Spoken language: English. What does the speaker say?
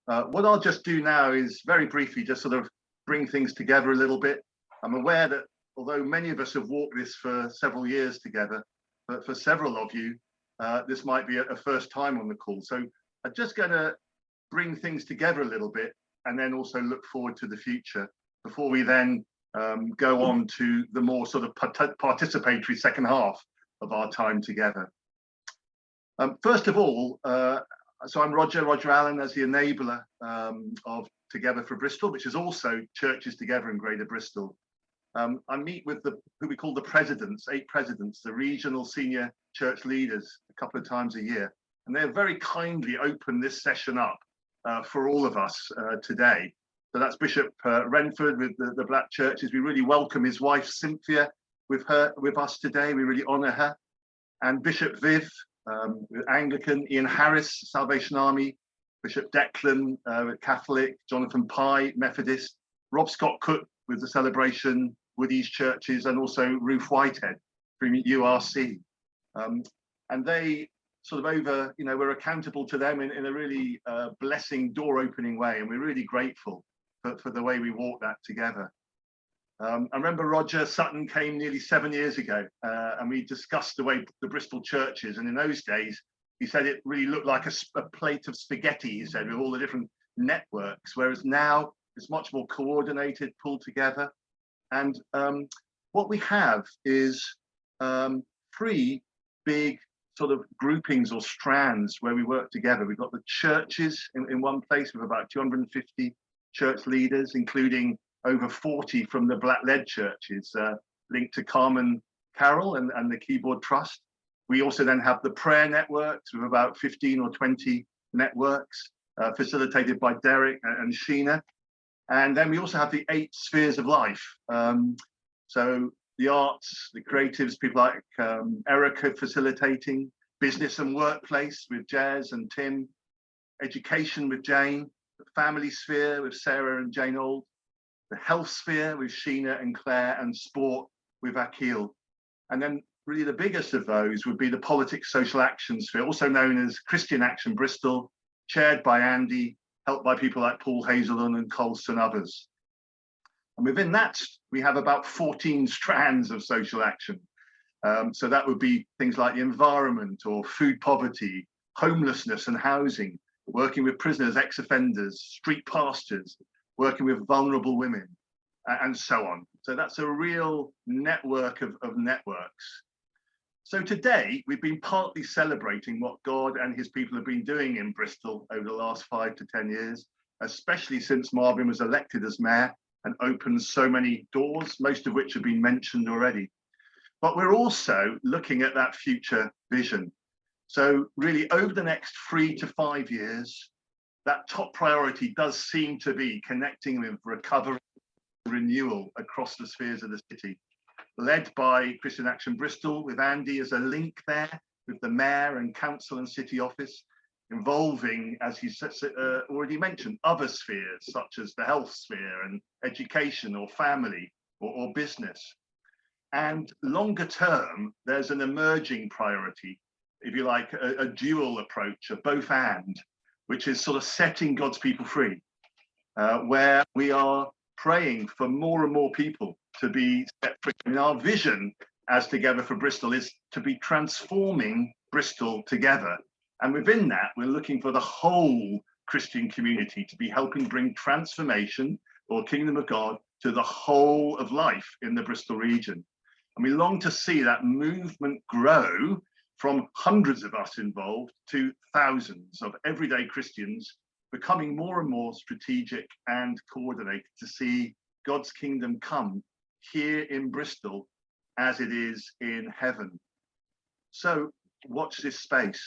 What I'll just do now is very briefly just sort of bring things together a little bit. I'm aware that although many of us have walked this for several years together, but for several of you, this might be a first time on the call. So I'm just going to bring things together a little bit and then also look forward to the future before we then go on to the more sort of participatory second half of our time together. First of all, so I'm Roger Allen as the enabler of Together for Bristol, which is also Churches Together in Greater Bristol. I meet with who we call the presidents, 8 presidents, the regional senior church leaders, a couple of times a year. And they're very kindly opened this session up for all of us today. So that's Bishop Renford with the Black Churches. We really welcome his wife, Cynthia, with us today. We really honor her. And Bishop Viv, with Anglican, Ian Harris, Salvation Army, Bishop Declan with Catholic, Jonathan Pye, Methodist, Rob Scott Cook with the Celebration, Woody's Churches, and also Ruth Whitehead from URC. And they sort of we're accountable to them in a really blessing, door-opening way, and we're really grateful for the way we walk that together. I remember Roger Sutton came nearly 7 years ago, and we discussed the way the Bristol churches, and in those days, he said it really looked like a plate of spaghetti, he said, with all the different networks, whereas now it's much more coordinated, pulled together. And what we have is 3 big sort of groupings or strands where we work together. We've got the churches in one place with about 250 church leaders, including over 40 from the Black-led churches, linked to Carmen Carroll and the Keyboard Trust. We also then have the prayer networks with about 15 or 20 networks facilitated by Derek and Sheena. And then we also have the 8 spheres of life. So the arts, the creatives, people like Erica facilitating, business and workplace with Jez and Tim, education with Jane, the family sphere with Sarah and Jane Old, the health sphere with Sheena and Claire, and sport with Akil. And then really the biggest of those would be the politics social action sphere, also known as Christian Action Bristol, chaired by Andy, helped by people like Paul Hazelden and Colston, others. And within that, we have about 14 strands of social action. So that would be things like the environment or food poverty, homelessness and housing, working with prisoners, ex-offenders, street pastors, working with vulnerable women, and so on. So that's a real network of networks. So today, we've been partly celebrating what God and his people have been doing in Bristol over the last 5 to 10 years, especially since Marvin was elected as mayor and opened so many doors, most of which have been mentioned already. But we're also looking at that future vision. So really over the next 3 to 5 years, that top priority does seem to be connecting with recovery and renewal across the spheres of the city, led by Christian Action Bristol, with Andy as a link there with the mayor and council and city office, involving, as he already mentioned, other spheres such as the health sphere and education or family or business. And longer term, there's an emerging priority, if you like, a dual approach, a both and, which is sort of setting God's people free, where we are praying for more and more people to be set free. And our vision as Together for Bristol is to be transforming Bristol together. And within that, we're looking for the whole Christian community to be helping bring transformation or kingdom of God to the whole of life in the Bristol region. And we long to see that movement grow from hundreds of us involved to thousands of everyday Christians becoming more and more strategic and coordinated to see God's kingdom come here in Bristol as it is in heaven. So watch this space.